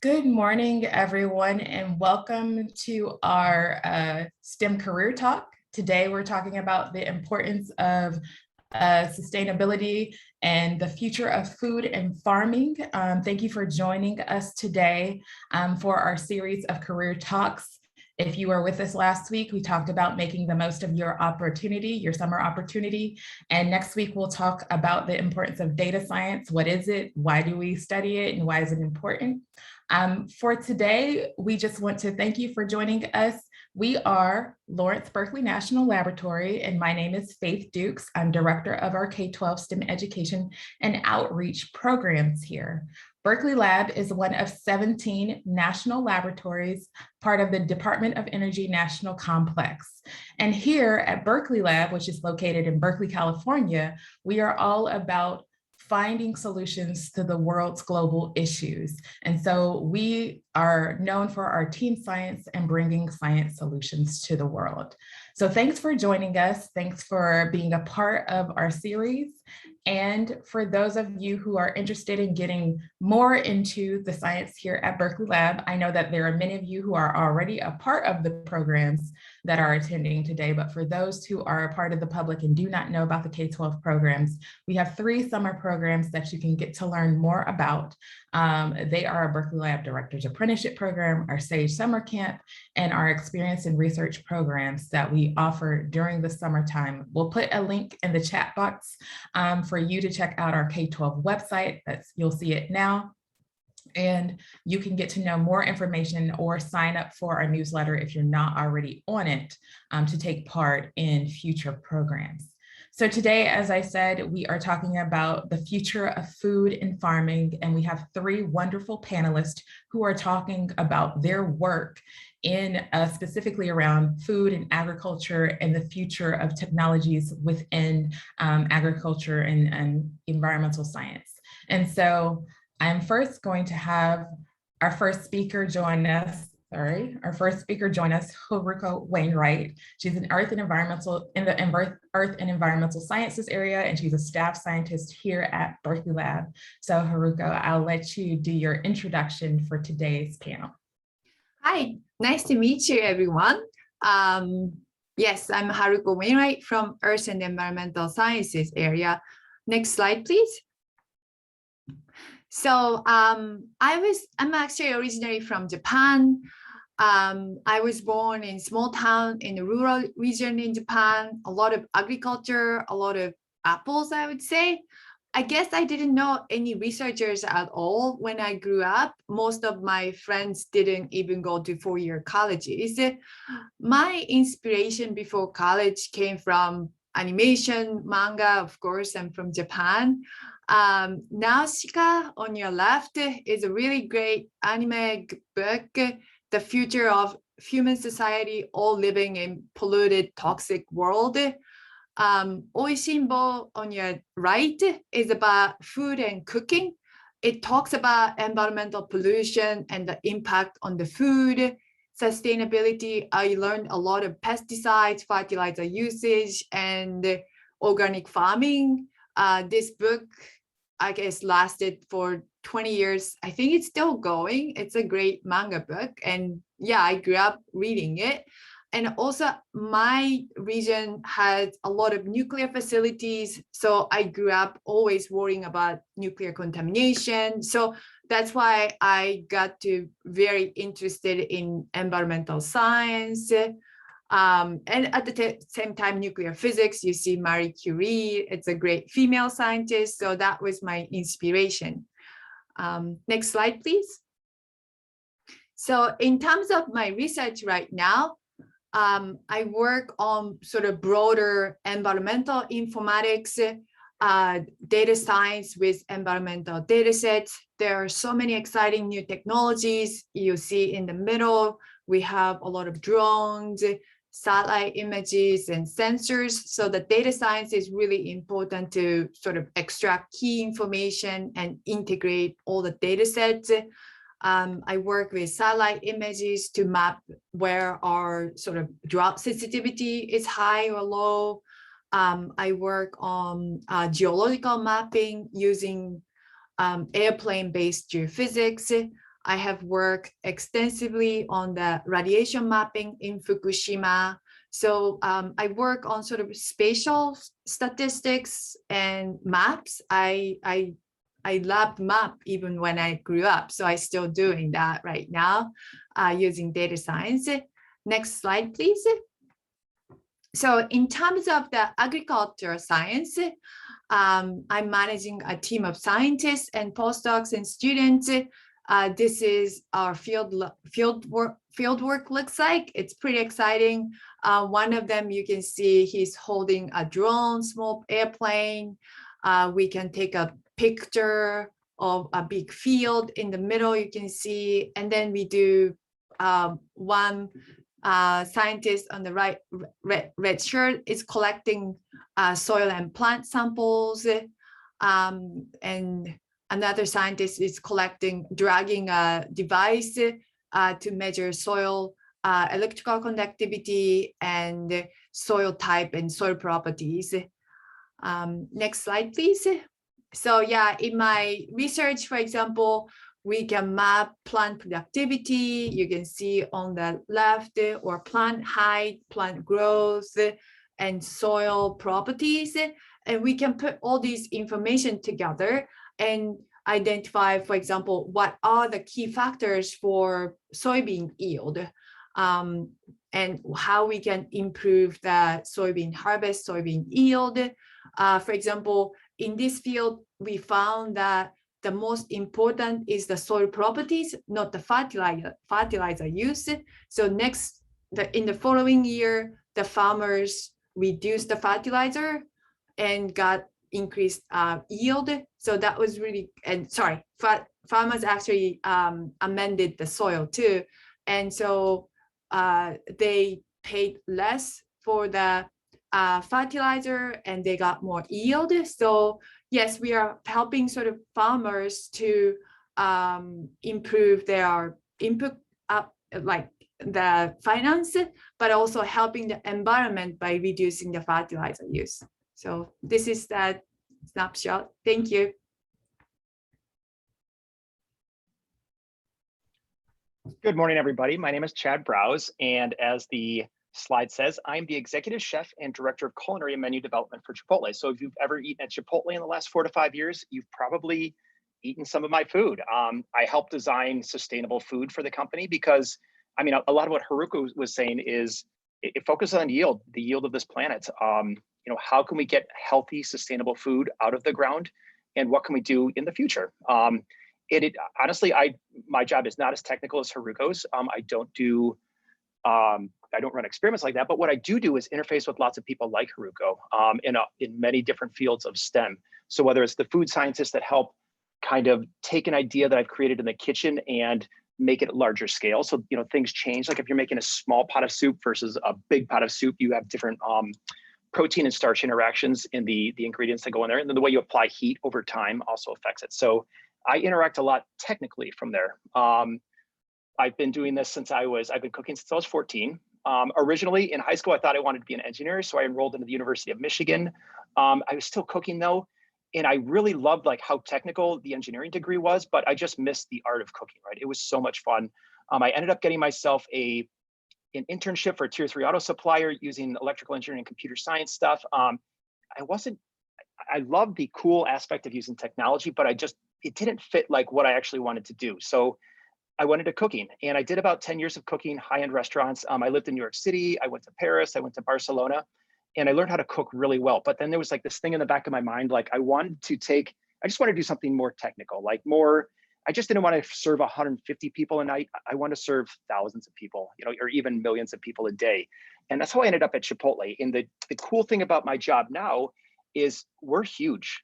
Good morning, everyone, and welcome to our STEM Career Talk. Today, we're talking about the importance of sustainability and the future of food and farming. Thank you for joining us today for our series of career talks. If you were with us last week, we talked about making the most of your opportunity, your summer opportunity. And next week, we'll talk about the importance of data science. What is it? Why do we study it? And why is it important? For today, we just want to thank you for joining us. We are Lawrence Berkeley National Laboratory, and my name is Faith Dukes. I'm director of our K-12 STEM education and outreach programs here. Berkeley Lab is one of 17 national laboratories, part of the Department of Energy National Complex. And here at Berkeley Lab, which is located in Berkeley, California, we are all about finding solutions to the world's global issues. And so we are known for our team science and bringing science solutions to the world. So thanks for joining us. Thanks for being a part of our series. And for those of you who are interested in getting more into the science here at Berkeley Lab, I know that there are many of you who are already a part of the programs that are attending today, but for those who are a part of the public and do not know about the K-12 programs, we have 3 summer programs that you can get to learn more about. They are our Berkeley Lab Director's Apprenticeship Program, our SAGE Summer Camp, and our Experience and Research programs that we offer during the summertime. We'll put a link in the chat box for you to check out our K-12 website. You'll see it now. And you can get to know more information or sign up for our newsletter if you're not already on it to take part in future programs. So today, as I said, we are talking about the future of food and farming, and we have 3 wonderful panelists who are talking about their work in specifically around food and agriculture and the future of technologies within agriculture and environmental science. And so I'm first going to have our first speaker join us, Haruka Wright. She's an Earth and Environmental Sciences area, and she's a staff scientist here at Berkeley Lab. So Haruka, I'll let you do your introduction for today's panel. Hi, nice to meet you, everyone. Yes, I'm Haruka Wright from Earth and Environmental Sciences area. Next slide, please. So I'm actually originally from Japan. I was born in a small town in a rural region in Japan, a lot of agriculture, a lot of apples, I would say. I guess I didn't know any researchers at all when I grew up. Most of my friends didn't even go to 4-year colleges. My inspiration before college came from animation, manga, of course. I'm from Japan. Nausicaa on your left is a really great anime book, The Future of Human Society, all living in polluted, toxic world. Oishinbo on your right is about food and cooking. It talks about environmental pollution and the impact on the food. Sustainability, I learned a lot of pesticides, fertilizer usage, and organic farming. This book, I guess, lasted for 20 years. I think it's still going. It's a great manga book. And yeah, I grew up reading it. And also my region had a lot of nuclear facilities. So I grew up always worrying about nuclear contamination. So that's why I got to very interested in environmental science. And at the same time, nuclear physics, you see Marie Curie, it's a great female scientist. So that was my inspiration. Next slide, please. So in terms of my research right now, I work on sort of broader environmental informatics, data science with environmental data sets. There are so many exciting new technologies. You see in the middle, we have a lot of drones, satellite images, and sensors. So the data science is really important to sort of extract key information and integrate all the data sets. I work with satellite images to map where our sort of drought sensitivity is high or low. I work on geological mapping using airplane-based geophysics. I have worked extensively on the radiation mapping in Fukushima. So I work on sort of spatial statistics and maps. I loved map even when I grew up. So I'm still doing that right now using data science. Next slide, please. So in terms of the agricultural science, I'm managing a team of scientists and postdocs and students. This is our field work looks like. It's pretty exciting. One of them you can see he's holding a drone, small airplane. We can take a picture of a big field in the middle, you can see, and then we do one scientist on the right, red shirt is collecting soil and plant samples, and another scientist is dragging a device to measure soil electrical conductivity and soil type and soil properties. Next slide, please. So yeah, in my research, for example, we can map plant productivity. You can see on the left, or plant height, plant growth, and soil properties. And we can put all these information together and identify, for example, what are the key factors for soybean yield, and how we can improve the soybean harvest, soybean yield. For example, in this field, we found that the most important is the soil properties, not the fertilizer use. So in the following year, the farmers reduced the fertilizer and got increased yield. So that was really, and sorry, farmers actually amended the soil too. And so they paid less for the fertilizer and they got more yield. So yes, we are helping sort of farmers to improve their input, like the finance, but also helping the environment by reducing the fertilizer use. So this is that snapshot. Thank you. Good morning, everybody. My name is Chad Browse, and as the slide says, I'm the executive chef and director of culinary and menu development for Chipotle. So if you've ever eaten at Chipotle in the last 4 to 5 years, you've probably eaten some of my food. I help design sustainable food for the company because, I mean, a lot of what Haruka was saying is it focuses on yield, the yield of this planet. You know, how can we get healthy, sustainable food out of the ground, and what can we do in the future? Honestly, my job is not as technical as Haruko's. I don't run experiments like that, but what I do is interface with lots of people like Haruko in many different fields of STEM. So whether it's the food scientists that help kind of take an idea that I've created in the kitchen and make it larger scale. So, you know, things change. Like if you're making a small pot of soup versus a big pot of soup, you have different protein and starch interactions in the ingredients that go in there. And then the way you apply heat over time also affects it. So I interact a lot technically from there. I've been doing this I've been cooking since I was 14. Originally in high school, I thought I wanted to be an engineer. So I enrolled into the University of Michigan. I was still cooking though. And I really loved like how technical the engineering degree was, but I just missed the art of cooking, right? It was so much fun. I ended up getting myself an internship for a tier 3 auto supplier using electrical engineering and computer science stuff. I love the cool aspect of using technology, but it didn't fit like what I actually wanted to do. So I went into cooking and I did about 10 years of cooking high-end restaurants. I lived in New York City. I went to Paris. I went to Barcelona and I learned how to cook really well. But then there was like this thing in the back of my mind, like I just wanted to do something more technical, I just didn't want to serve 150 people a night. I want to serve thousands of people, you know, or even millions of people a day. And that's how I ended up at Chipotle. And the cool thing about my job now is we're huge.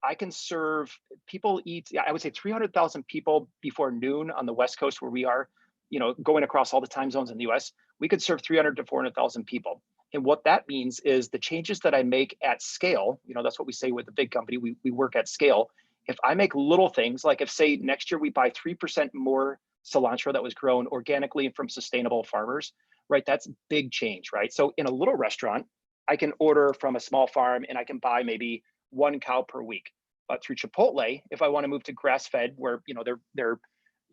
I can serve people I would say 300,000 people before noon on the West Coast where we are, you know, going across all the time zones in the US, we could serve 300 to 400,000 people. And what that means is the changes that I make at scale, you know, that's what we say with the big company, we work at scale. If I make little things, like if say next year we buy 3% more cilantro that was grown organically from sustainable farmers, right? That's big change, right? So in a little restaurant, I can order from a small farm and I can buy maybe 1 cow per week. But through Chipotle, if I want to move to grass-fed, where you know they're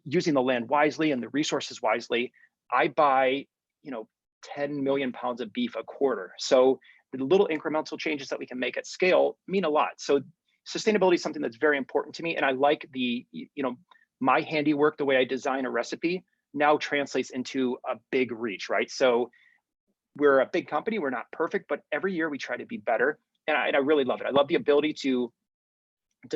using the land wisely and the resources wisely, I buy, 10 million pounds of beef a quarter. So the little incremental changes that we can make at scale mean a lot. So sustainability is something that's very important to me. And I like my handiwork, the way I design a recipe now translates into a big reach, right? So we're a big company, we're not perfect, but every year we try to be better. And I really love it. I love the ability to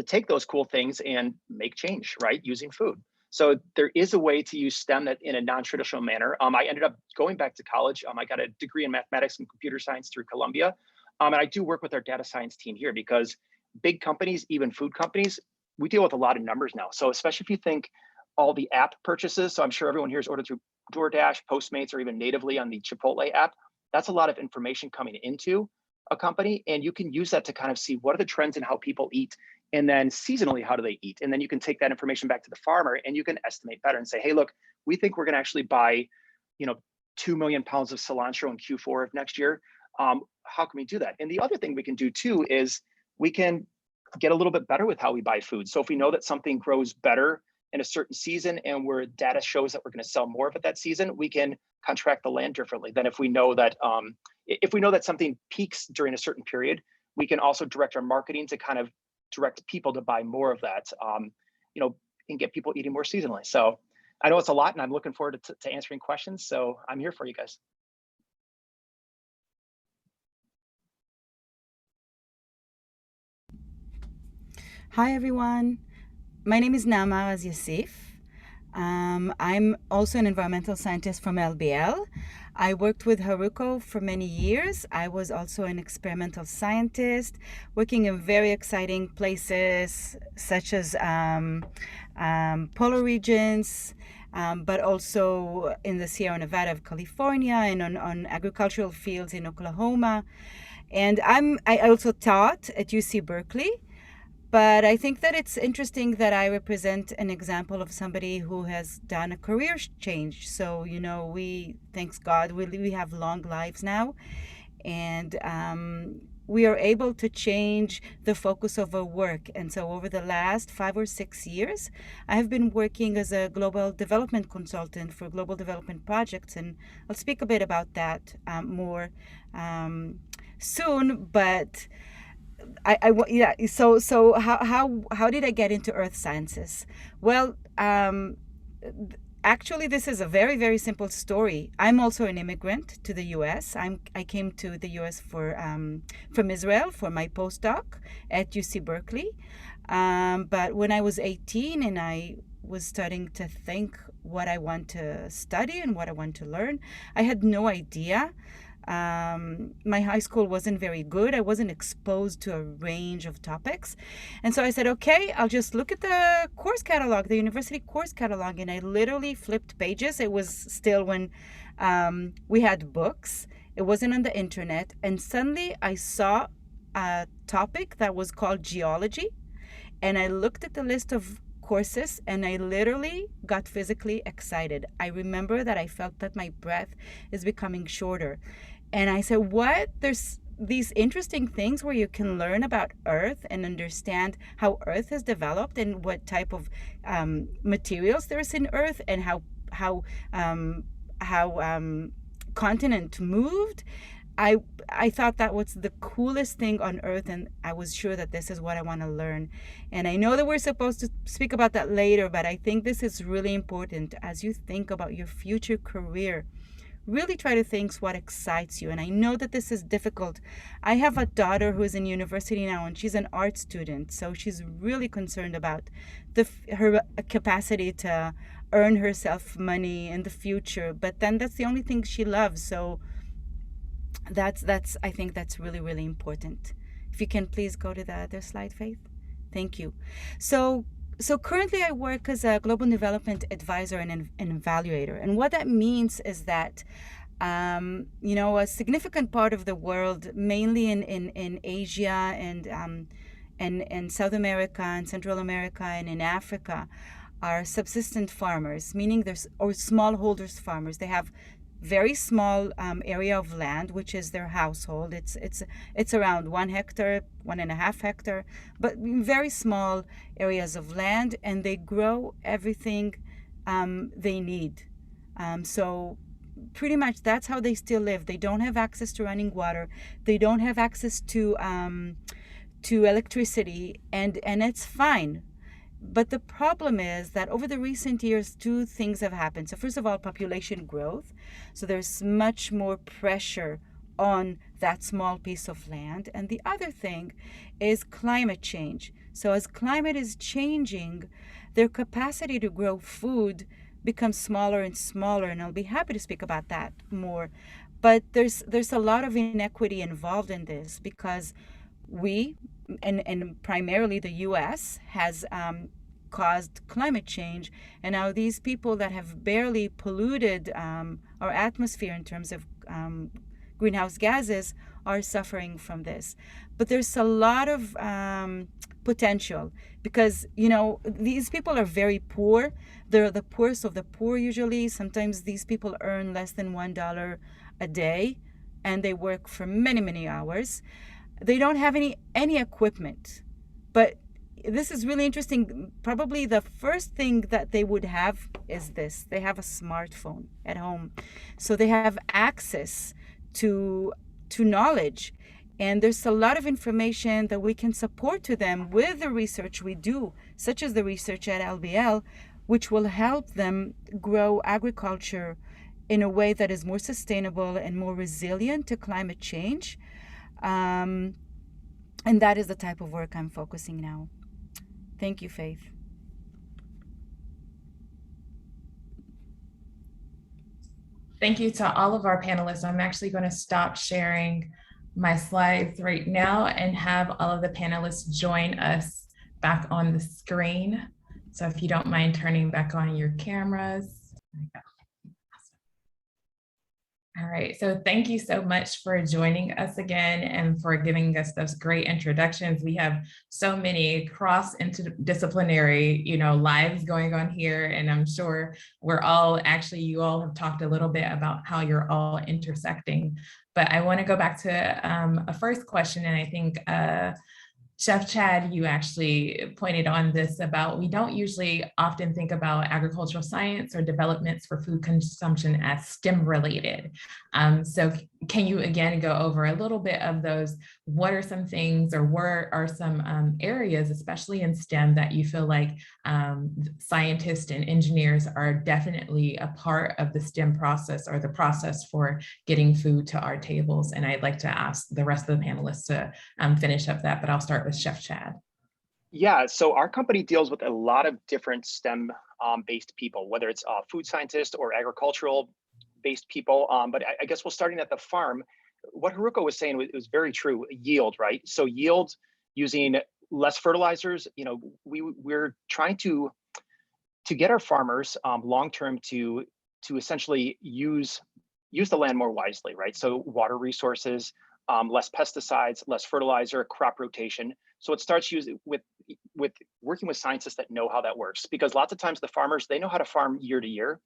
take those cool things and make change, right? Using food. So there is a way to use STEM that in a non-traditional manner. I ended up going back to college. I got a degree in mathematics and computer science through Columbia. And I do work with our data science team here because big companies, even food companies, we deal with a lot of numbers now. So especially if you think all the app purchases, so I'm sure everyone here has ordered through DoorDash, Postmates, or even natively on the Chipotle app, that's a lot of information coming into a company. And you can use that to kind of see what are the trends in how people eat, and then seasonally, how do they eat? And then you can take that information back to the farmer and you can estimate better and say, hey, look, we think we're gonna actually buy, 2 million pounds of cilantro in Q4 of next year. How can we do that? And the other thing we can do too is we can get a little bit better with how we buy food. So if we know that something grows better in a certain season and where data shows that we're going to sell more of it that season, we can contract the land differently than if we know that something peaks during a certain period. We can also direct our marketing to kind of direct people to buy more of that, and get people eating more seasonally. So I know it's a lot, and I'm looking forward to answering questions. So I'm here for you guys. Hi, everyone. My name is Maam Asif. I'm also an environmental scientist from LBL. I worked with Haruka for many years. I was also an experimental scientist working in very exciting places such as polar regions, but also in the Sierra Nevada of California and on agricultural fields in Oklahoma. And I also taught at UC Berkeley. But I think that it's interesting that I represent an example of somebody who has done a career change. So, we, thanks God, we have long lives now. And we are able to change the focus of our work. And so over the last 5 or 6 years, I have been working as a global development consultant for global development projects. And I'll speak a bit about that more soon. But So how did I get into earth sciences? Well, actually, this is a very, very simple story. I'm also an immigrant to the U.S. I came to the U.S. from Israel for my postdoc at UC Berkeley. But when I was 18 and I was starting to think what I want to study and what I want to learn, I had no idea. My high school wasn't very good. I wasn't exposed to a range of topics. And so I said, okay, I'll just look at the course catalog, the university course catalog. And I literally flipped pages. It was still when we had books. It wasn't on the internet. And suddenly I saw a topic that was called geology. And I looked at the list of courses and I literally got physically excited. I remember that I felt that my breath is becoming shorter. And I said, what? There's these interesting things where you can learn about Earth and understand how Earth has developed and what type of materials there's in Earth and how continent moved. I thought that was the coolest thing on earth, and I was sure that this is what I want to learn. And I know that we're supposed to speak about that later, but I think this is really important as you think about your future career. Really try to think what excites you. And I know that this is difficult. I have a daughter who is in university now, and she's an art student. So she's really concerned about her capacity to earn herself money in the future. But then that's the only thing she loves. So I think that's really, really important. If you can please go to the other slide, Faith. Thank you. So currently I work as a global development advisor and an evaluator. And what that means is that, a significant part of the world, mainly in Asia and South America and Central America and in Africa, are subsistent farmers, meaning or smallholders farmers. They have very small area of land, which is their household. It's around 1 hectare, 1.5 hectare, but very small areas of land, and they grow everything they need. So pretty much that's how they still live. They don't have access to running water. They don't have access to electricity, and it's fine. But the problem is that over the recent years, two things have happened. So first of all, population growth. So there's much more pressure on that small piece of land. And the other thing is climate change. So as climate is changing, their capacity to grow food becomes smaller and smaller. And I'll be happy to speak about that more. But there's a lot of inequity involved in this, because we, and primarily the US, has caused climate change. And now these people that have barely polluted our atmosphere in terms of greenhouse gases are suffering from this. But there's a lot of potential, because, you know, these people are very poor. They're the poorest of the poor usually. Sometimes these people earn less than $1 a day, and they work for many, many hours. They don't have any equipment. But this is really interesting. Probably the first thing that they would have is this. They have a smartphone at home. So they have access to knowledge. And there's a lot of information that we can support to them with the research we do, such as the research at LBL, which will help them grow agriculture in a way that is more sustainable and more resilient to climate change. And that is the type of work I'm focusing now. Thank you, Faith. Thank you to all of our panelists. I'm actually going to stop sharing my slides right now and have all of the panelists join us back on the screen. So if you don't mind turning back on your cameras. There you go. All right, so thank you so much for joining us again and for giving us those great introductions. We have so many cross-interdisciplinary, lives going on here, and I'm sure you all have talked a little bit about how you're all intersecting. But I want to go back to a first question, and I think Chef Chad, you actually pointed on this about, we don't usually often think about agricultural science or developments for food consumption as STEM related. So can you again go over a little bit of those? What are some things, or where are some areas, especially in STEM, that you feel like scientists and engineers are definitely a part of the STEM process, or the process for getting food to our tables? And I'd like to ask the rest of the panelists to finish up that, but I'll start with Chef Chad. Yeah, so our company deals with a lot of different STEM based people, whether it's food scientists or agricultural based people. But I guess we're starting at the farm. What Haruka was saying was very true. Yield, right? So yield, using less fertilizers. We're trying to get our farmers long term to essentially use the land more wisely, right? So water resources, less pesticides, less fertilizer, crop rotation. So it starts with working with scientists that know how that works, because lots of times the farmers, they know how to farm year to year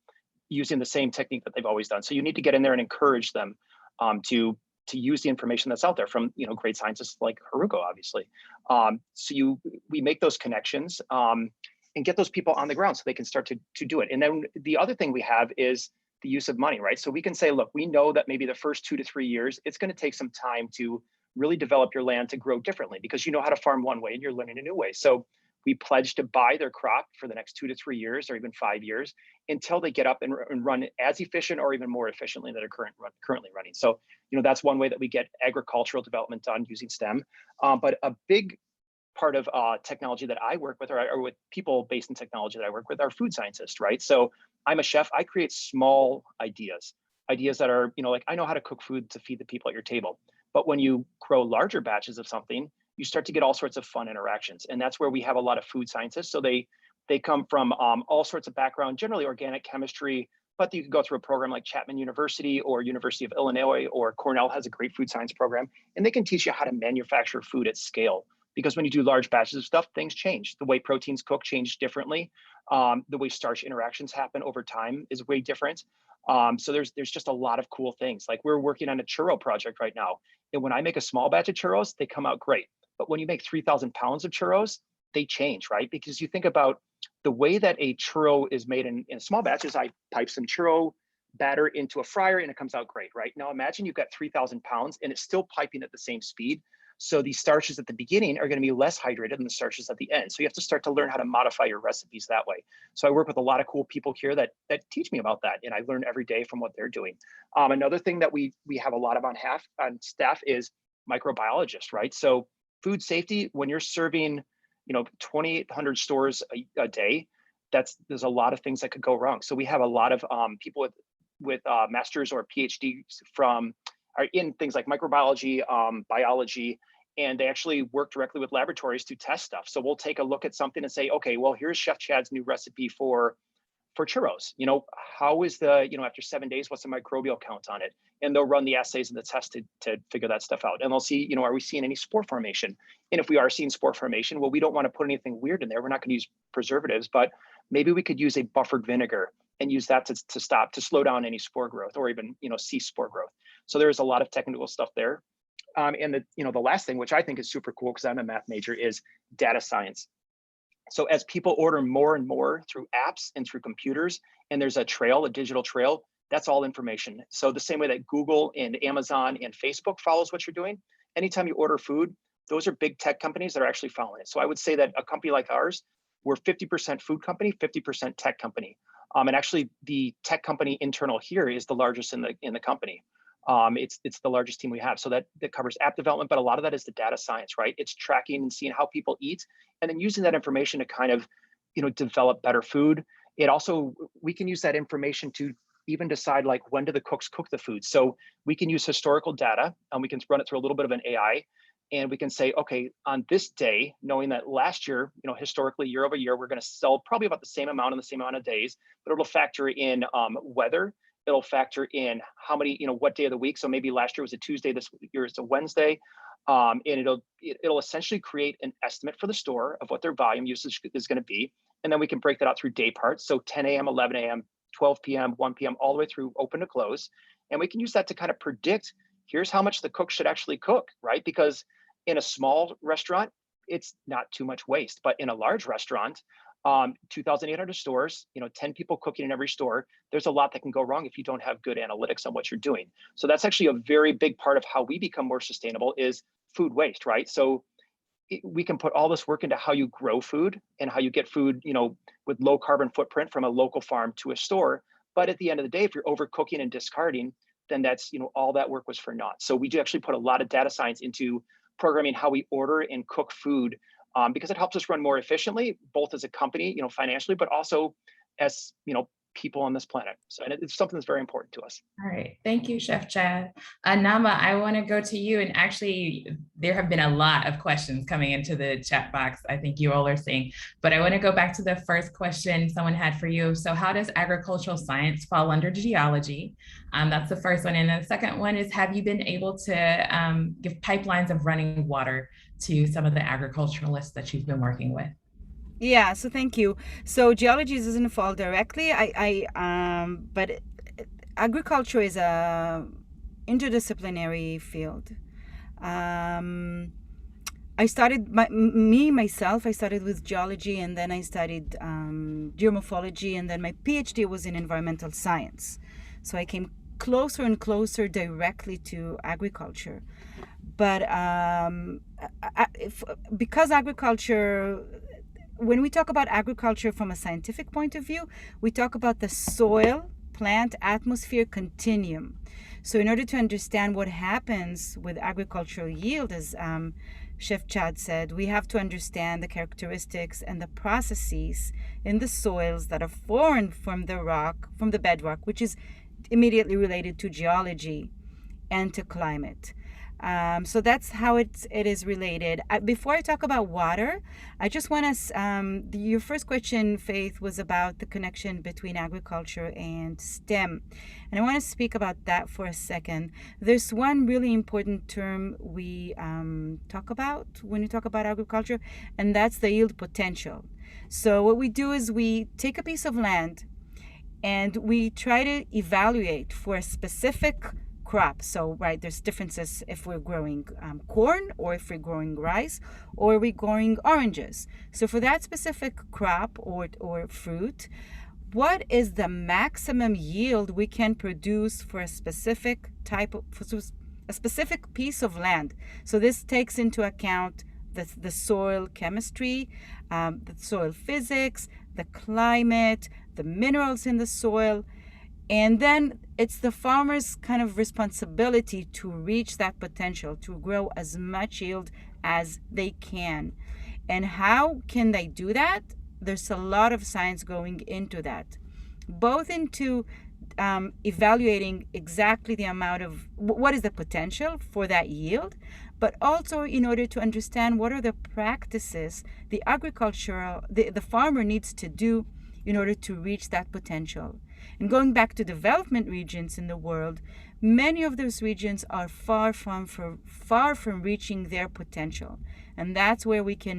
using the same technique that they've always done. So you need to get in there and encourage them to use the information that's out there from great scientists like Haruka, obviously. We make those connections and get those people on the ground so they can start to do it. And then the other thing we have is the use of money, right? So we can say, look, we know that maybe the first 2 to 3 years, it's going to take some time to really develop your land to grow differently, because you know how to farm one way and you're learning a new way. So we pledge to buy their crop for the next 2 to 3 years, or even 5 years, until they get up and run as efficient or even more efficiently than they're currently running. So, that's one way that we get agricultural development done using STEM. But a big part of technology that I work with, or with people based in technology that I work with, are food scientists, right? So I'm a chef. I create small ideas that are, like, I know how to cook food to feed the people at your table. But when you grow larger batches of something, you start to get all sorts of fun interactions. And that's where we have a lot of food scientists. So they come from all sorts of background, generally organic chemistry, but you could go through a program like Chapman University or University of Illinois, or Cornell has a great food science program, and they can teach you how to manufacture food at scale. Because when you do large batches of stuff, things change. The way proteins cook change differently. The way starch interactions happen over time is way different. So there's just a lot of cool things. Like, we're working on a churro project right now. And when I make a small batch of churros, they come out great. But when you make 3,000 pounds of churros, they change, right? Because you think about the way that a churro is made in small batches, I pipe some churro batter into a fryer and it comes out great, right? Now imagine you've got 3,000 pounds and it's still piping at the same speed. So these starches at the beginning are going to be less hydrated than the starches at the end. So you have to start to learn how to modify your recipes that way. So I work with a lot of cool people here that teach me about that, and I learn every day from what they're doing. Another thing that we have a lot of on staff is microbiologists, right? So food safety, when you're serving, 2,800 stores a day, there's a lot of things that could go wrong. So we have a lot of people with masters or PhDs are in things like microbiology, biology, and they actually work directly with laboratories to test stuff. So we'll take a look at something and say, okay, well, here's Chef Chad's new recipe for churros. How is after 7 days, what's the microbial count on it? And they'll run the assays and the tests to figure that stuff out. And they'll see, are we seeing any spore formation? And if we are seeing spore formation, well, we don't want to put anything weird in there. We're not going to use preservatives, but maybe we could use a buffered vinegar and use that to slow down any spore growth, or even, cease spore growth. So there's a lot of technical stuff there. And the last thing, which I think is super cool because I'm a math major, is data science. So as people order more and more through apps and through computers, and there's a digital trail, that's all information. So the same way that Google and Amazon and Facebook follows what you're doing, anytime you order food, those are big tech companies that are actually following it. So I would say that a company like ours, we're 50% food company, 50% tech company. And actually the tech company internal here is the largest in the company. It's the largest team we have. So that covers app development, but a lot of that is the data science, right? It's tracking and seeing how people eat, and then using that information to kind of, develop better food. We can use that information to even decide, like, when do the cooks cook the food? So we can use historical data and we can run it through a little bit of an AI, and we can say, okay, on this day, knowing that last year, historically, year over year, we're going to sell probably about the same amount in the same amount of days, but it'll factor in weather. It'll factor in how many, what day of the week. So maybe last year was a Tuesday, this year it's a Wednesday. And it'll essentially create an estimate for the store of what their volume usage is going to be. And then we can break that out through day parts. So 10 a.m., 11 a.m., 12 p.m., 1 p.m., all the way through open to close. And we can use that to kind of predict, here's how much the cook should actually cook, right? Because in a small restaurant, it's not too much waste. But in a large restaurant, 2,800 stores, 10 people cooking in every store, there's a lot that can go wrong if you don't have good analytics on what you're doing. So that's actually a very big part of how we become more sustainable is food waste, right? So we can put all this work into how you grow food and how you get food, with low carbon footprint from a local farm to a store. But at the end of the day, if you're overcooking and discarding, then that's, all that work was for naught. So we do actually put a lot of data science into programming how we order and cook food, because it helps us run more efficiently, both as a company, financially, but also as, people on this planet. So it's something that's very important to us. All right. Thank you, Chef Chad. Nama, I want to go to you. And actually, there have been a lot of questions coming into the chat box, I think you all are seeing. But I want to go back to the first question someone had for you. So how does agricultural science fall under geology? That's the first one. And the second one is, have you been able to give pipelines of running water to some of the agriculturalists that you've been working with? Yeah, so thank you. So geology doesn't fall directly. But agriculture is a interdisciplinary field. I started myself. I started with geology, and then I studied geomorphology, and then my PhD was in environmental science. So I came closer and closer directly to agriculture. But because agriculture, when we talk about agriculture from a scientific point of view, we talk about the soil, plant, atmosphere continuum. So in order to understand what happens with agricultural yield, as Chef Chad said, we have to understand the characteristics and the processes in the soils that are formed from the rock, from the bedrock, which is immediately related to geology and to climate. So that's how it is related. Before I talk about water, I just want to, your first question, Faith, was about the connection between agriculture and STEM. And I want to speak about that for a second. There's one really important term we talk about when you talk about agriculture, and that's the yield potential. So what we do is we take a piece of land and we try to evaluate for a specific crop. So, right, there's differences if we're growing corn or if we're growing rice or we're growing oranges. So for that specific crop or fruit, what is the maximum yield we can produce for a specific type of, for a specific piece of land? So this takes into account the soil chemistry, the soil physics, the climate, the minerals in the soil. And then it's the farmer's kind of responsibility to reach that potential, to grow as much yield as they can. And how can they do that? There's a lot of science going into that, both into evaluating exactly the amount of what is the potential for that yield, but also in order to understand what are the practices the farmer needs to do in order to reach that potential. And going back to development regions in the world, many of those regions are far from reaching their potential, and that's where we can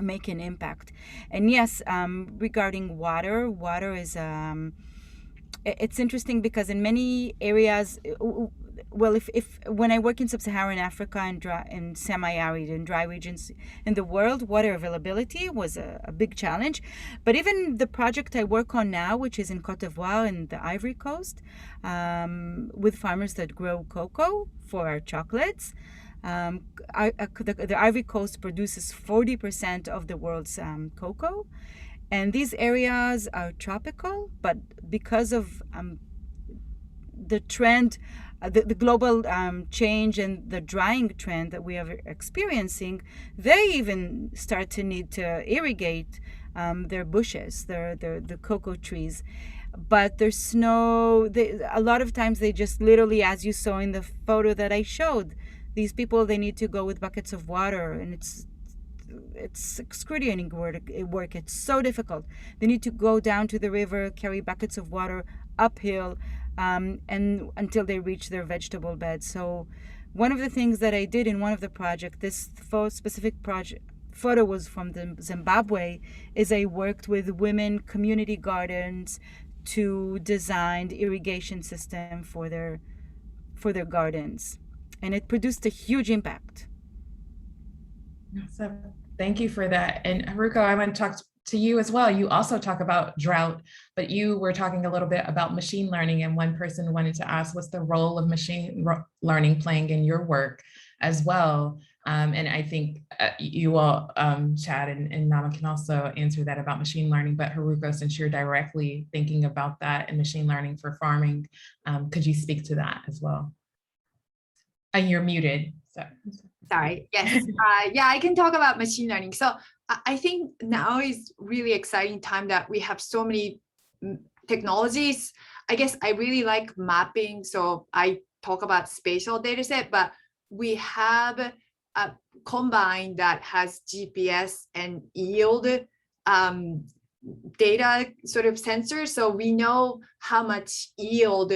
make an impact. And yes, regarding water is it's interesting because in many areas, well, if when I work in sub-Saharan Africa and in semi-arid and dry regions in the world, water availability was a big challenge. But even the project I work on now, which is in Cote d'Ivoire and the Ivory Coast, with farmers that grow cocoa for our chocolates, the Ivory Coast produces 40% of the world's cocoa. And these areas are tropical, but because of the trend, the global change and the drying trend that we are experiencing, they even start to need to irrigate their bushes, the cocoa trees. But there's a lot of times they just literally, as you saw in the photo that I showed, these people, they need to go with buckets of water, and it's excruciating work. It's so difficult. They need to go down to the river, carry buckets of water uphill, and until they reach their vegetable bed. So one of the things that I did in one of the projects, this specific project photo was from Zimbabwe, is I worked with women community gardens to design the irrigation system for their gardens, and it produced a huge impact. So thank you for that. And Haruka, I want to talk to you as well. You also talk about drought, but you were talking a little bit about machine learning, and one person wanted to ask, what's the role of machine learning playing in your work as well? And I think you all, Chad and Nama, can also answer that about machine learning, but Haruka, since you're directly thinking about that and machine learning for farming, could you speak to that as well? And you're muted. So. Sorry, yes. Yeah, I can talk about machine learning. So I think now is really exciting time that we have so many technologies. I guess I really like mapping. So I talk about spatial data set, but we have a combine that has GPS and yield data sort of sensors. So we know how much yield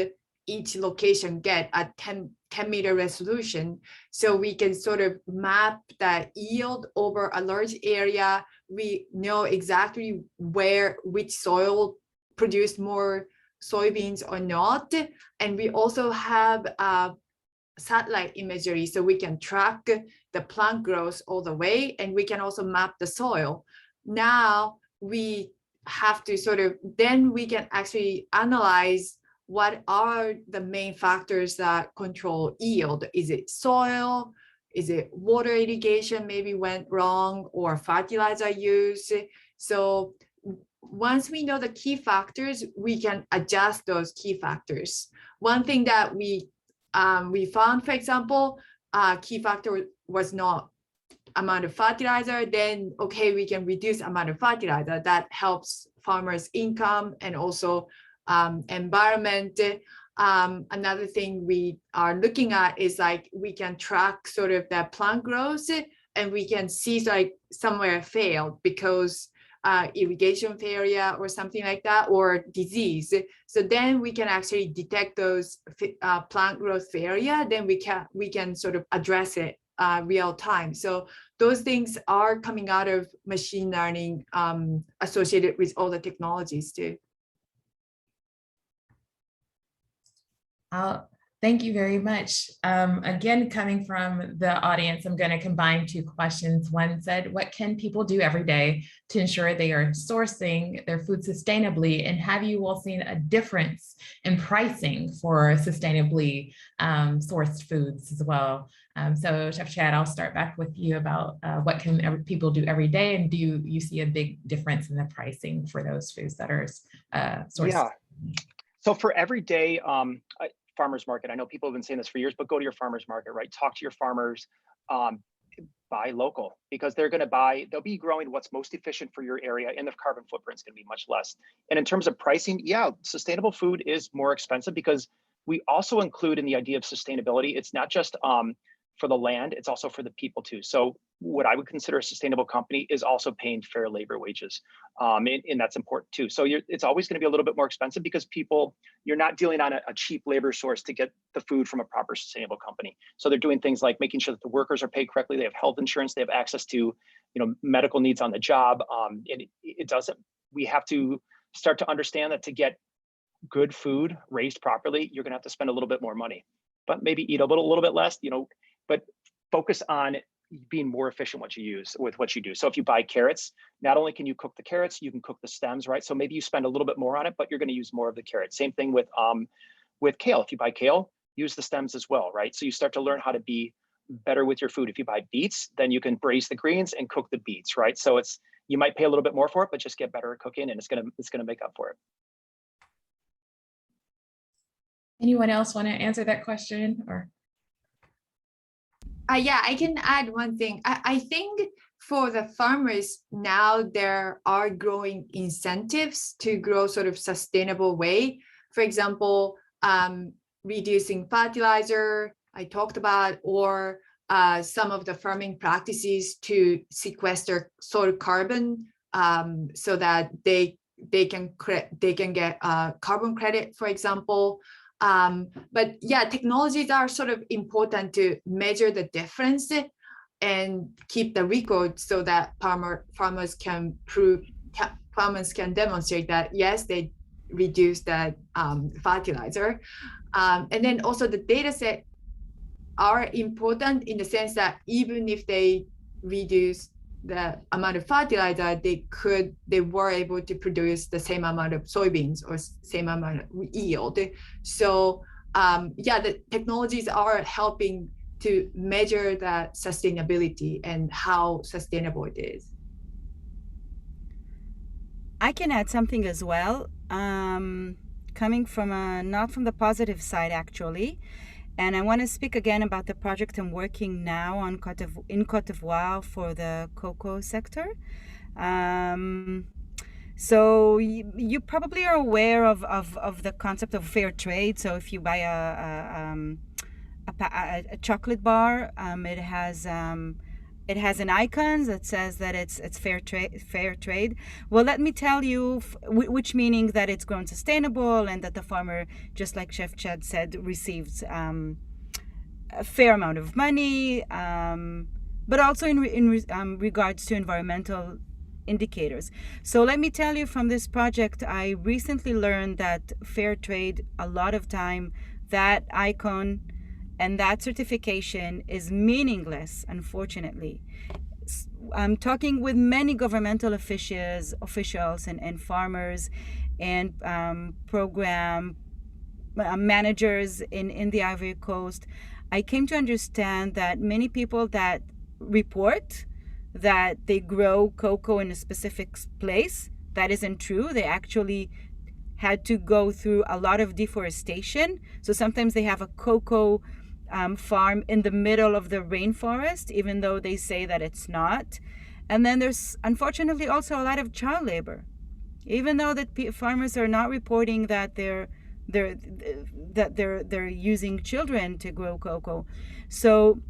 each location get at 10 meter resolution. So we can sort of map that yield over a large area. We know exactly which soil produced more soybeans or not. And we also have satellite imagery, so we can track the plant growth all the way, and we can also map the soil. Now we have to then we can actually analyze what are the main factors that control yield. Is it soil? Is it water irrigation maybe went wrong, or fertilizer use? So once we know the key factors, we can adjust those key factors. One thing that we found, for example, key factor was not amount of fertilizer, then okay, we can reduce amount of fertilizer. That helps farmers' income and also environment. Another thing we are looking at is like we can track sort of the plant growth, and we can see like somewhere failed because irrigation failure or something like that, or disease. So then we can actually detect those plant growth failure. Then we can sort of address it real time. So those things are coming out of machine learning associated with all the technologies too. Thank you very much. Again, coming from the audience, I'm going to combine two questions. One said, what can people do every day to ensure they are sourcing their food sustainably? And have you all seen a difference in pricing for sustainably sourced foods as well? So Chef Chad, I'll start back with you about what can people do every day, and do you see a big difference in the pricing for those foods that are sourced? Yeah. So for every day, farmers market, I know people have been saying this for years, but go to your farmers market, right? Talk to your farmers, buy local, because they'll be growing what's most efficient for your area, and the carbon footprint's gonna be much less. And in terms of pricing, yeah, sustainable food is more expensive because we also include in the idea of sustainability, it's not just for the land, it's also for the people too. So what I would consider a sustainable company is also paying fair labor wages. And that's important too. So it's always gonna be a little bit more expensive because you're not dealing on a cheap labor source to get the food from a proper sustainable company. So they're doing things like making sure that the workers are paid correctly, they have health insurance, they have access to medical needs on the job. We have to start to understand that to get good food raised properly, you're gonna have to spend a little bit more money, but maybe eat a little bit less, but focus on being more efficient with what you do. So if you buy carrots, not only can you cook the carrots, you can cook the stems, right? So maybe you spend a little bit more on it, but you're going to use more of the carrot. Same thing with kale. If you buy kale, use the stems as well, right? So you start to learn how to be better with your food. If you buy beets, then you can braise the greens and cook the beets, right? So you might pay a little bit more for it, but just get better at cooking, and it's gonna make up for it. Anyone else want to answer that question? Or yeah, I can add one thing. I think for the farmers now, there are growing incentives to grow sort of sustainable way. For example, reducing fertilizer, I talked about, or some of the farming practices to sequester soil carbon, so that they can get carbon credit, for example. But yeah, technologies are sort of important to measure the difference and keep the record so that farmers can demonstrate that yes, they reduce that fertilizer. And then also the data set are important in the sense that even if they reduce the amount of fertilizer, they were able to produce the same amount of soybeans or same amount of yield. So yeah, the technologies are helping to measure that sustainability and how sustainable it is. I can add something as well, coming from not from the positive side actually. And I want to speak again about the project I'm working now on in Côte d'Ivoire for the cocoa sector. So you probably are aware of the concept of fair trade. So if you buy a chocolate bar, it has an icon that says that it's fair trade. Well, let me tell you, which meaning that it's grown sustainable and that the farmer, just like Chef Chad said, receives a fair amount of money, but also in regards to environmental indicators. So let me tell you, from this project, I recently learned that fair trade, a lot of time, that icon and that certification is meaningless, unfortunately. I'm talking with many governmental officials and farmers and program managers in the Ivory Coast. I came to understand that many people that report that they grow cocoa in a specific place, that isn't true. They actually had to go through a lot of deforestation. So sometimes they have a cocoa farm in the middle of the rainforest, even though they say that it's not. And then there's unfortunately also a lot of child labor, even though that farmers are not reporting that they're using children to grow cocoa. So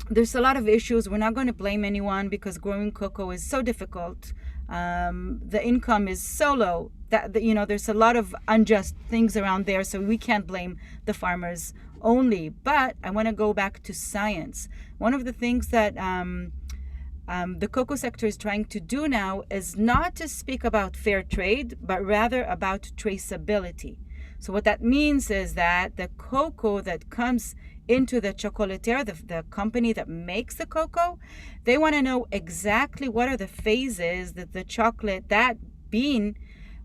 there's a lot of issues. We're not going to blame anyone because growing cocoa is so difficult. The income is so low that there's a lot of unjust things around there. So we can't blame the farmers only. But I want to go back to science. One of the things that the cocoa sector is trying to do now is not to speak about fair trade, but rather about traceability. So what that means is that the cocoa that comes into the chocolatier, the company that makes the cocoa, they want to know exactly what are the phases that the chocolate, that bean,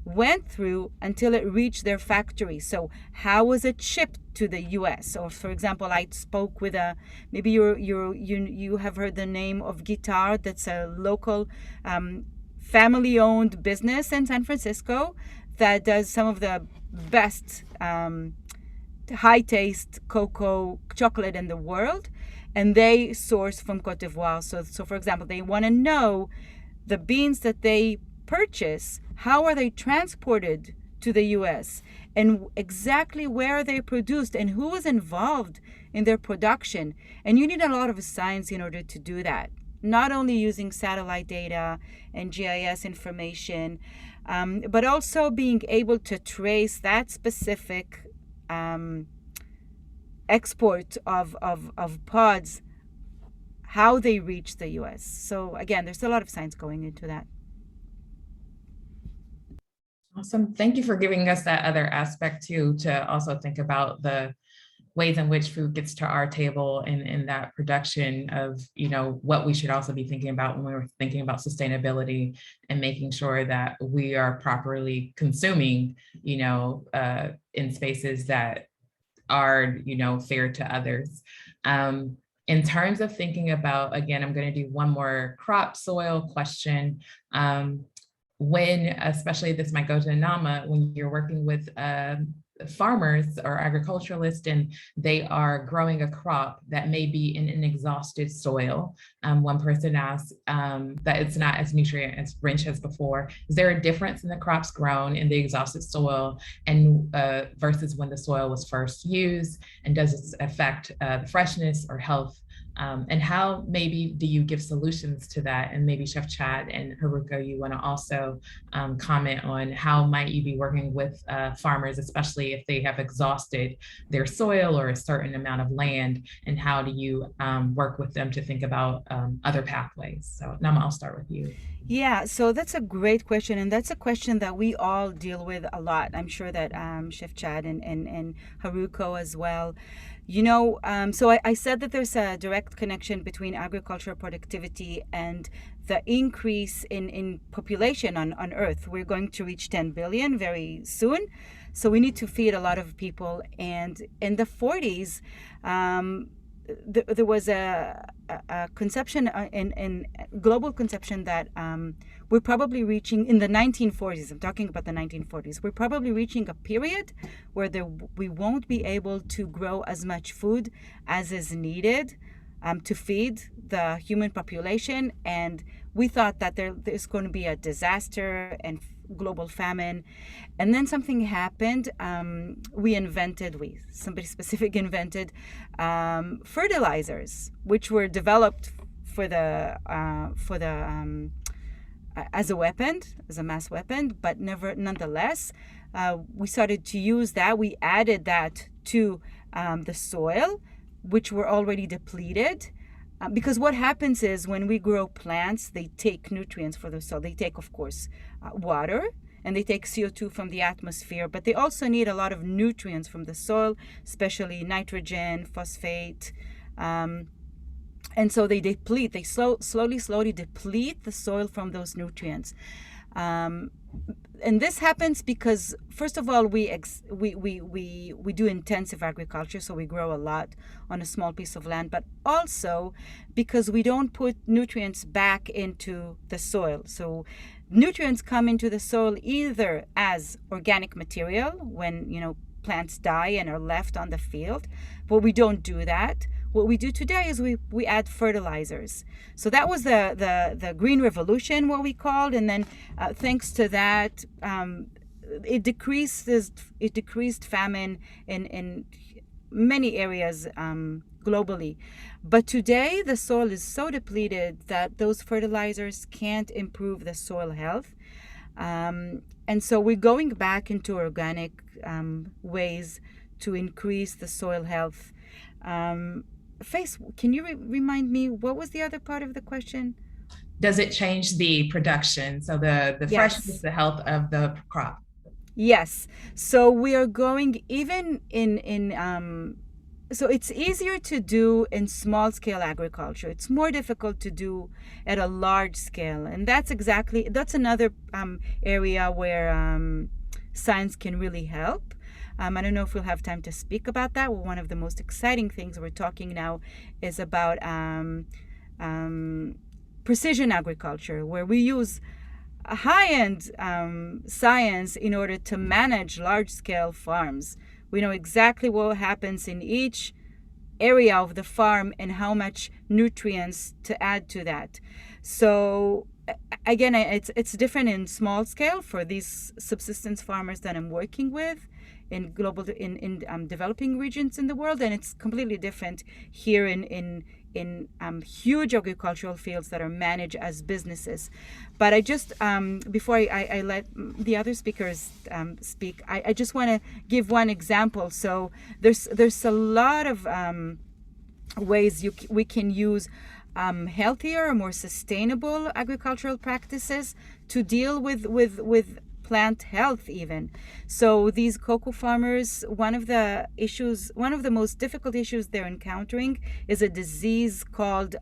went through until it reached their factory. So how was it shipped to the US? Or for example, I spoke with maybe you have heard the name of Guitar, that's a local family-owned business in San Francisco that does some of the best high taste cocoa chocolate in the world, and they source from Cote d'Ivoire. So for example, they want to know the beans that they purchase, how are they transported to the US, and exactly where are they produced and who is involved in their production. And you need a lot of science in order to do that, not only using satellite data and GIS information, but also being able to trace that specific export of pods, how they reach the US. So again, there's a lot of science going into that. Awesome. Thank you for giving us that other aspect too, to also think about the ways in which food gets to our table and in that production of, what we should also be thinking about when we're thinking about sustainability and making sure that we are properly consuming, in spaces that are, fair to others. In terms of thinking about, again, I'm going to do one more crop soil question. When, especially this might go to Nama, when you're working with farmers or agriculturalists and they are growing a crop that may be in an exhausted soil. One person asked that it's not as nutrient as rich as before. Is there a difference in the crops grown in the exhausted soil and versus when the soil was first used? And does this affect the freshness or health? And how maybe do you give solutions to that? And maybe Chef Chad and Haruka, you want to also comment on how might you be working with farmers, especially if they have exhausted their soil or a certain amount of land, and how do you work with them to think about other pathways? So Nama, I'll start with you. Yeah, so that's a great question, and that's a question that we all deal with a lot. I'm sure that Chef Chad and Haruko as well. So I said that there's a direct connection between agricultural productivity and the increase in population on Earth. We're going to reach 10 billion very soon. So we need to feed a lot of people. And in the 40s, there was a conception in global conception that we're probably reaching in the 1940s. I'm talking about the 1940s. We're probably reaching a period where we won't be able to grow as much food as is needed to feed the human population. And we thought that there's going to be a disaster and global famine. And then something happened. Somebody specific invented fertilizers, which were developed as a weapon, as a mass weapon, but nonetheless, we started to use that. We added that to the soil, which were already depleted. Because what happens is when we grow plants, they take nutrients for the soil. They take, of course, water, and they take CO2 from the atmosphere, but they also need a lot of nutrients from the soil, especially nitrogen, phosphate. And so they deplete, they slowly deplete the soil from those nutrients. And this happens because, first of all, we do intensive agriculture, so we grow a lot on a small piece of land, but also because we don't put nutrients back into the soil. So nutrients come into the soil either as organic material when plants die and are left on the field, but we don't do that. What we do today is we add fertilizers. So that was the Green Revolution, what we called, and then thanks to that, it decreased famine in many areas globally. But today the soil is so depleted that those fertilizers can't improve the soil health. And so we're going back into organic ways to increase the soil health. Face, can you remind me, what was the other part of the question? Does it change the production? So the Yes. freshness, the health of the crop. Yes. So we are going even so it's easier to do in small scale agriculture. It's more difficult to do at a large scale. And that's another area where science can really help. I don't know if we'll have time to speak about that. Well, one of the most exciting things we're talking now is about precision agriculture, where we use high-end science in order to manage large-scale farms. We know exactly what happens in each area of the farm and how much nutrients to add to that. So again, it's different in small scale for these subsistence farmers that I'm working with in developing regions in the world, and it's completely different here in huge agricultural fields that are managed as businesses. But I just before I let the other speakers speak, I just want to give one example. So there's a lot of ways we can use healthier, more sustainable agricultural practices to deal with plant health even. So these cocoa farmers, one of the most difficult issues they're encountering is a disease called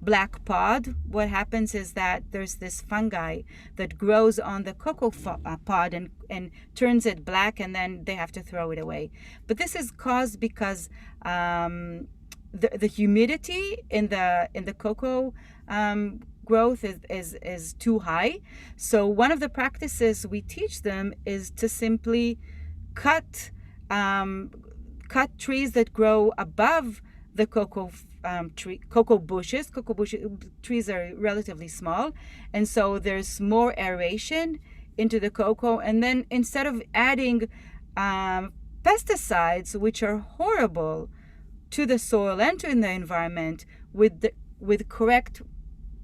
black pod. What happens is that there's this fungi that grows on the cocoa pod and turns it black, and then they have to throw it away. But this is caused because the humidity in the cocoa growth is too high. So one of the practices we teach them is to simply cut trees that grow above the cocoa bushes. Cocoa trees are relatively small, and so there's more aeration into the cocoa. And then instead of adding pesticides, which are horrible to the soil and to the environment, with correct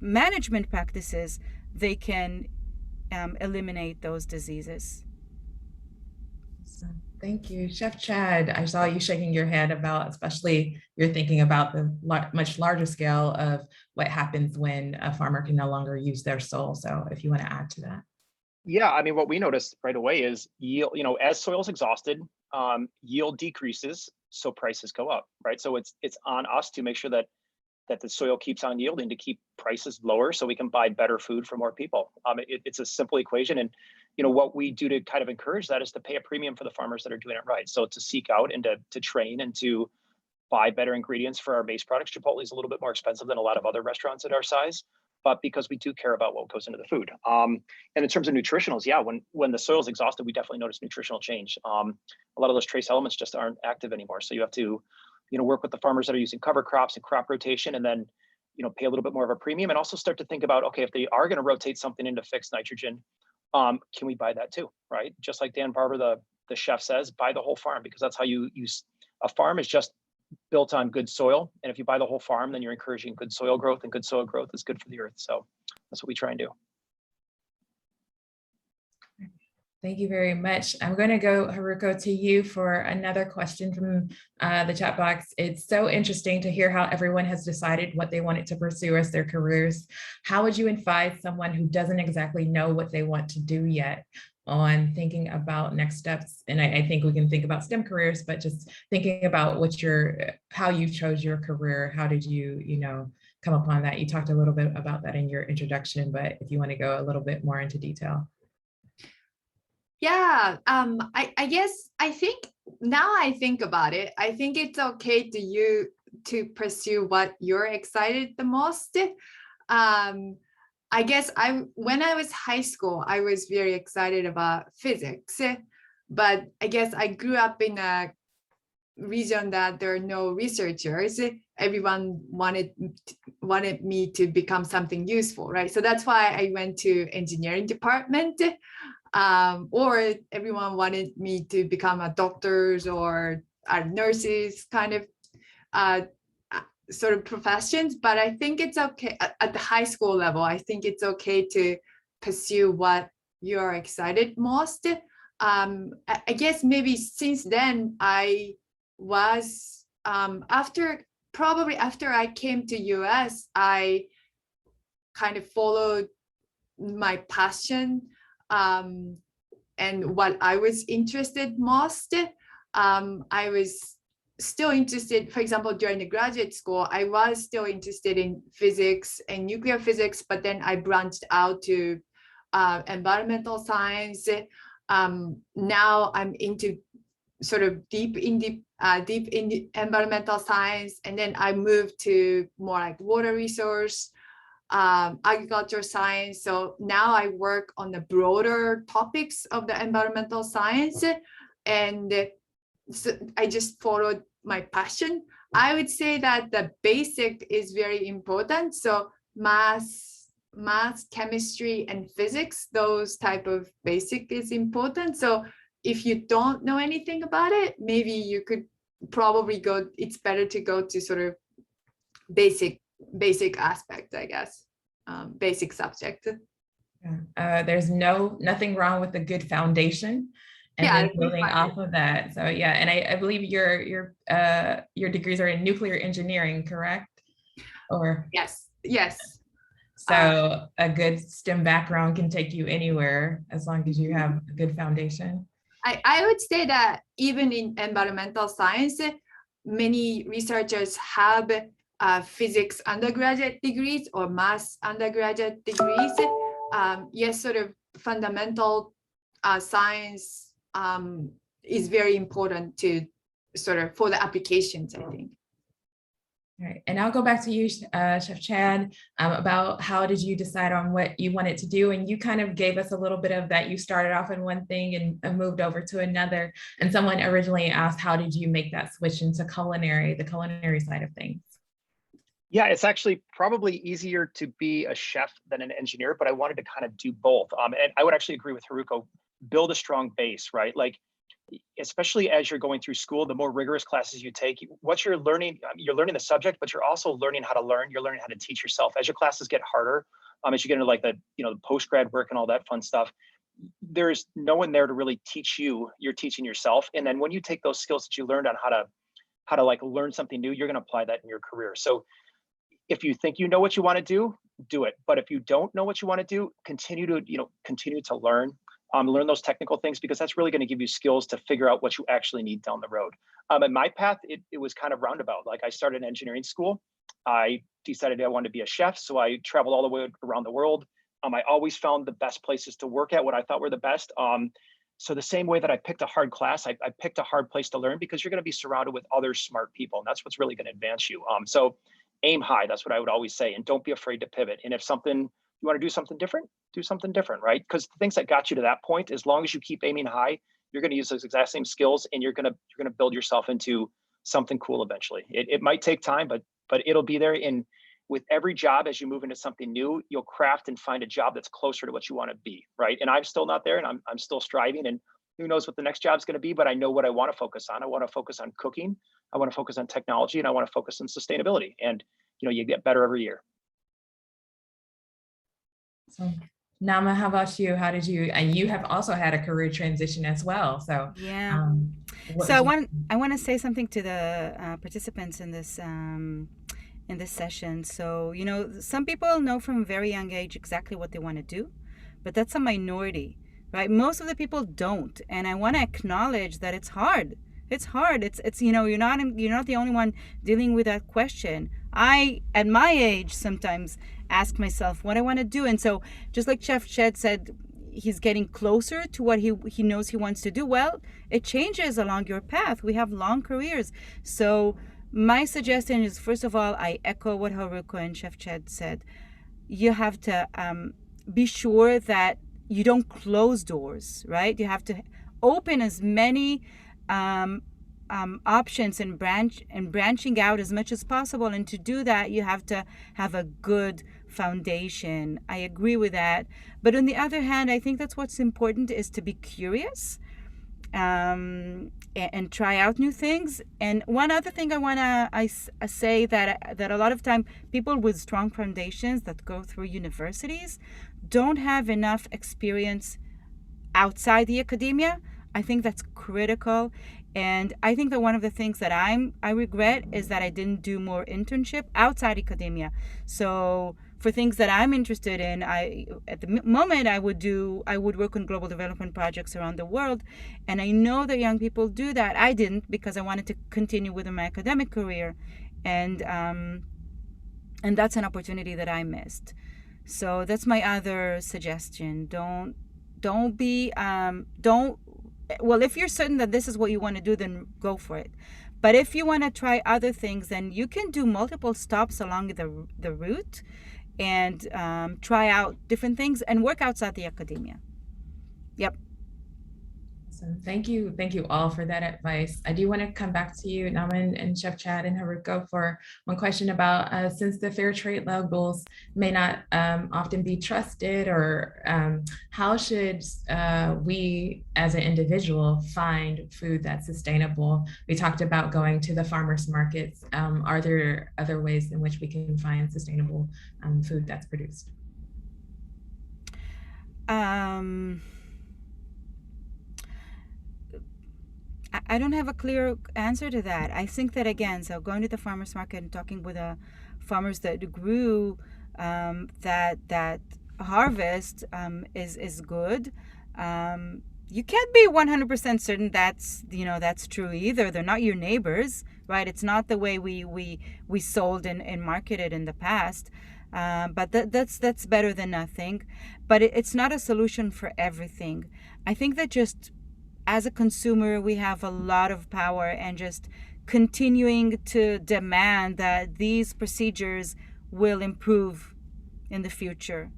management practices, they can eliminate those diseases. Thank you. Chef Chad, I saw you shaking your head about, especially you're thinking about the much larger scale of what happens when a farmer can no longer use their soil. So if you want to add to that. Yeah, I mean, what we noticed right away is yield, as soil's exhausted, yield decreases, so prices go up, right? So it's on us to make sure that the soil keeps on yielding to keep prices lower so we can buy better food for more people. It's a simple equation. And what we do to kind of encourage that is to pay a premium for the farmers that are doing it right. So to seek out and to train and to buy better ingredients for our base products. Chipotle is a little bit more expensive than a lot of other restaurants at our size, but because we do care about what goes into the food. And in terms of nutritionals, yeah, when the soil is exhausted, we definitely notice nutritional change. A lot of those trace elements just aren't active anymore. So you have to work with the farmers that are using cover crops and crop rotation, and then pay a little bit more of a premium, and also start to think about, okay, if they are going to rotate something into fixed nitrogen, can we buy that too, right? Just like Dan Barber, the chef, says, buy the whole farm, because that's how you use a farm is just built on good soil, and if you buy the whole farm, then you're encouraging good soil growth, and good soil growth is good for the earth. So that's what we try and do. Thank you very much. I'm going to go, Haruka, to you for another question from the chat box. It's so interesting to hear how everyone has decided what they wanted to pursue as their careers. How would you advise someone who doesn't exactly know what they want to do yet on thinking about next steps? And I think we can think about STEM careers, but just thinking about how you chose your career. How did you, come upon that? You talked a little bit about that in your introduction, but if you want to go a little bit more into detail. Yeah, I guess I think about it, I think it's okay to pursue what you're excited the most. I guess when I was high school, I was very excited about physics, but I guess I grew up in a region that there are no researchers. Everyone wanted me to become something useful, right? So that's why I went to engineering department. Or everyone wanted me to become a doctors or nurses, kind of sort of professions. But I think it's okay at the high school level. I think it's okay to pursue what you're excited most. I guess maybe since then I was after I came to US, I kind of followed my passion and what I was interested most. I was still interested, for example, during the graduate school, I was still interested in physics and nuclear physics, but then I branched out to environmental science. Now I'm into sort of deep in the environmental science, and then I moved to more like water resource, agriculture science. So now I work on the broader topics of the environmental science, and so I just followed my passion. I would say that the basic is very important. So math, chemistry, and physics, those type of basic is important. So if you don't know anything about it, maybe you could probably go, it's better to go to sort of basic aspect, I guess, basic subject. There's nothing wrong with a good foundation, and then building off of that. So yeah, and I believe your degrees are in nuclear engineering, correct? Or yes. So a good STEM background can take you anywhere as long as you have a good foundation. I would say that even in environmental science, many researchers have physics undergraduate degrees or math undergraduate degrees. Yes, sort of fundamental science is very important to sort of for the applications, I think. All right, and I'll go back to you, Chef Chad, about how did you decide on what you wanted to do? And you kind of gave us a little bit of that. You started off in one thing and moved over to another. And someone originally asked, how did you make that switch into the culinary side of things? Yeah, it's actually probably easier to be a chef than an engineer, but I wanted to kind of do both. And I would actually agree with Haruka, build a strong base, right? Like, especially as you're going through school, the more rigorous classes you take, what you're learning the subject, but you're also learning how to learn. You're learning how to teach yourself. As your classes get harder, as you get into like the post-grad work and all that fun stuff, there's no one there to really teach you. You're teaching yourself. And then when you take those skills that you learned on how to like learn something new, you're going to apply that in your career. So if you think you know what you want to do it. But if you don't know what you want to do, continue to learn. Learn those technical things, because that's really going to give you skills to figure out what you actually need down the road. And my path, it was kind of roundabout. Like I started engineering school. I decided I wanted to be a chef. So I traveled all the way around the world. I always found the best places to work at, what I thought were the best. So the same way that I picked a hard class, I picked a hard place to learn, because you're going to be surrounded with other smart people. And that's what's really going to advance you. So aim high. That's what I would always say. And don't be afraid to pivot. And if you want to do something different, right? Because the things that got you to that point, as long as you keep aiming high, you're going to use those exact same skills, and you're going to build yourself into something cool eventually. It might take time, but it'll be there. And with every job, as you move into something new, you'll craft and find a job that's closer to what you want to be, right? And I'm still not there, and I'm still striving, and who knows what the next job's going to be, but I know what I want to focus on. I want to focus on cooking. I want to focus on technology, and I want to focus on sustainability. And you get better every year. So Nama, how about you? How did you, and you have also had a career transition as well. So yeah. So I want to say something to the participants in this session. So, some people know from a very young age exactly what they want to do, but that's a minority, right? Most of the people don't. And I want to acknowledge that it's hard. It's hard. It's you're not the only one dealing with that question. I, at my age, sometimes ask myself what I want to do. And so just like Chef Ched said, he's getting closer to what he knows he wants to do. Well, it changes along your path. We have long careers. So my suggestion is, first of all, I echo what Haruka and Chef Ched said. You have to be sure that you don't close doors, right? You have to open as many options and branching out as much as possible. And to do that, you have to have a good foundation. I agree with that. But on the other hand, I think that's what's important, is to be curious and try out new things. And one other thing I want to say that a lot of time people with strong foundations that go through universities don't have enough experience outside the academia. I think that's critical. And I think that one of the things that I regret is that I didn't do more internship outside academia. So for things that I'm interested in, at the moment I would work on global development projects around the world, and I know that young people do that. I didn't, because I wanted to continue with my academic career, and that's an opportunity that I missed. So that's my other suggestion. Don't be well, if you're certain that this is what you want to do, then go for it. But if you want to try other things, then you can do multiple stops along the route and try out different things and work outside the academia. Yep. So thank you all for that advice. I do want to come back to you, Naman and Chef Chad and Haruka, for one question about since the fair trade labels may not often be trusted, or how should we as an individual find food that's sustainable? We talked about going to the farmers markets. Are there other ways in which we can find sustainable food that's produced? I don't have a clear answer to that. I think that, again, so going to the farmers market and talking with the farmers that grew that harvest is good. You can't be 100% certain that's true either. They're not your neighbors, right? It's not the way we sold and marketed in the past. But that's better than nothing. But it's not a solution for everything. I think that just as a consumer, we have a lot of power, and just continuing to demand that these procedures will improve in the future.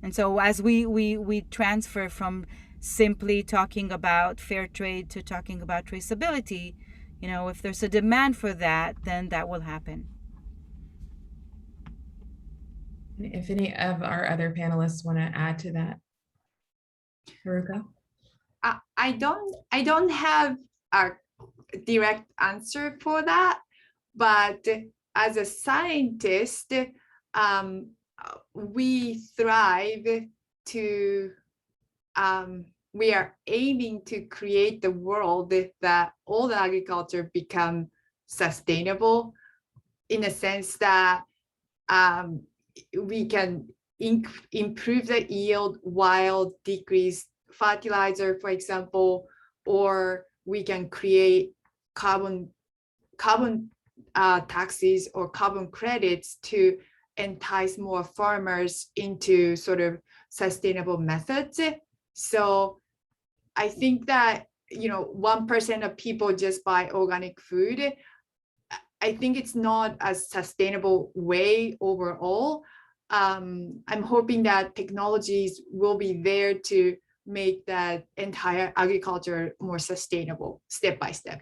And so as we transfer from simply talking about fair trade to talking about traceability, if there's a demand for that, then that will happen. If any of our other panelists want to add to that. Haruka? I don't have a direct answer for that, but as a scientist, we thrive to, we are aiming to create the world that all the agriculture become sustainable, in a sense that we can improve the yield while decrease fertilizer, for example, or we can create carbon taxes or carbon credits to entice more farmers into sort of sustainable methods. So I think that 1% of people just buy organic food. I think it's not a sustainable way overall. I'm hoping that technologies will be there to make that entire agriculture more sustainable step by step.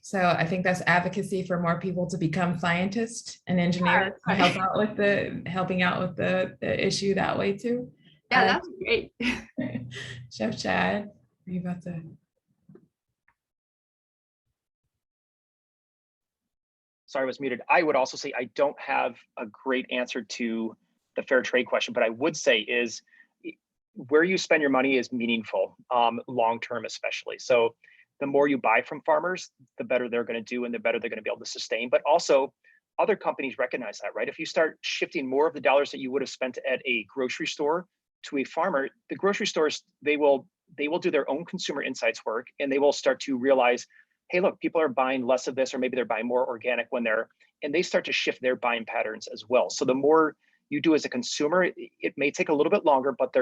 So I think that's advocacy for more people to become scientists and engineers, helping out with the issue that way too. Yeah, that's great. Chef Chad, are you about to? Sorry, I was muted. I would also say I don't have a great answer to the fair trade question, but I would say is where you spend your money is meaningful, long-term especially. So the more you buy from farmers, the better they're going to do and the better they're going to be able to sustain. But also other companies recognize that, right? If you start shifting more of the dollars that you would have spent at a grocery store to a farmer, the grocery stores, they will do their own consumer insights work, and they will start to realize, hey, look, people are buying less of this, or maybe they're buying more organic and they start to shift their buying patterns as well. So the more you do as a consumer, it may take a little bit longer, but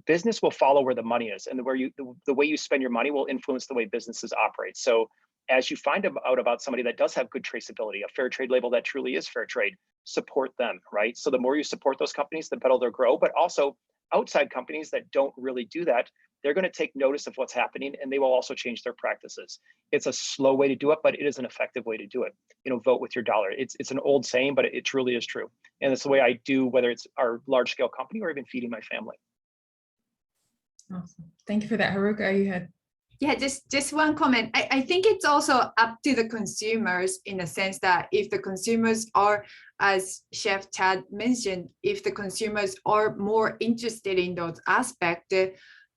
business will follow where the money is, and the way you spend your money will influence the way businesses operate. So as you find out about somebody that does have good traceability, a fair trade label that truly is fair trade, support them, right? So the more you support those companies, the better they'll grow. But also outside companies that don't really do that, they're going to take notice of what's happening, and they will also change their practices. It's a slow way to do it, but it is an effective way to do it. Vote with your dollar. It's an old saying, but it truly is true. And it's the way I do, whether it's our large scale company or even feeding my family. Awesome. Thank you for that. Haruka, you had. Yeah, just one comment. I think it's also up to the consumers, in a sense that if the consumers are, as Chef Chad mentioned, if the consumers are more interested in those aspects,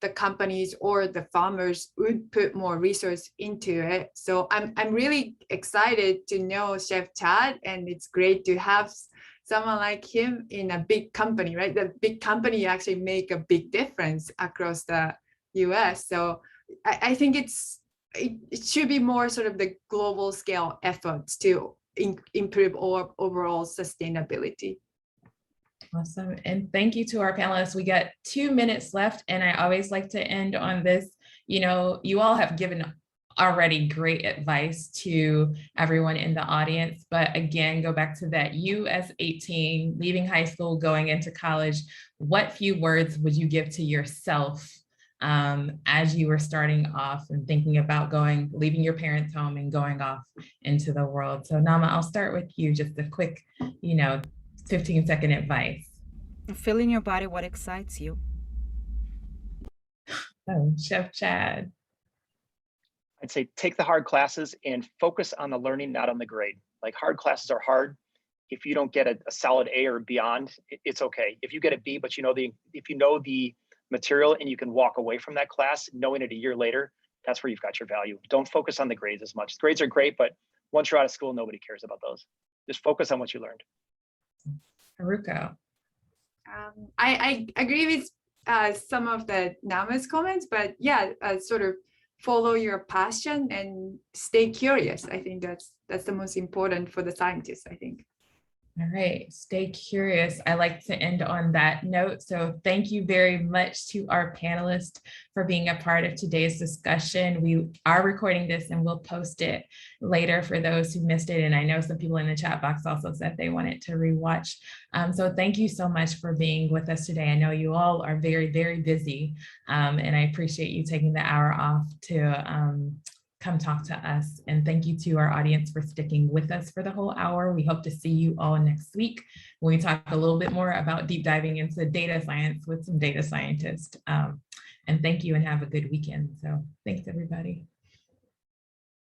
the companies or the farmers would put more resource into it. So I'm really excited to know Chef Chad, and it's great to have someone like him in a big company, right? The big company actually make a big difference across the US. So I think it should be more sort of the global scale efforts to improve overall sustainability. Awesome. And thank you to our panelists. We got 2 minutes left, and I always like to end on this. You know, you all have given already great advice to everyone in the audience. But again, go back to that. You as 18, leaving high school, going into college, what few words would you give to yourself as you were starting off and thinking about leaving your parents' home and going off into the world? So Nama, I'll start with you, just a quick, 15-second advice. Feel in your body what excites you. Oh, Chef Chad. I'd say take the hard classes and focus on the learning, not on the grade. Like, hard classes are hard. If you don't get a solid A or beyond, it's okay. If you get a B, but if you know the material and you can walk away from that class knowing it a year later, that's where you've got your value. Don't focus on the grades as much. Grades are great, but once you're out of school, nobody cares about those. Just focus on what you learned. Haruka. I agree with some of the Nama's comments, but yeah, sort of follow your passion and stay curious. I think that's the most important for the scientists, I think. All right, stay curious. I like to end on that note. So thank you very much to our panelists for being a part of today's discussion. We are recording this and we'll post it later for those who missed it. And I know some people in the chat box also said they wanted to rewatch. So thank you so much for being with us today. I know you all are very, very busy, and I appreciate you taking the hour off to come talk to us. And thank you to our audience for sticking with us for the whole hour. We hope to see you all next week when we talk a little bit more about deep diving into data science with some data scientists. And thank you and have a good weekend. So thanks, everybody.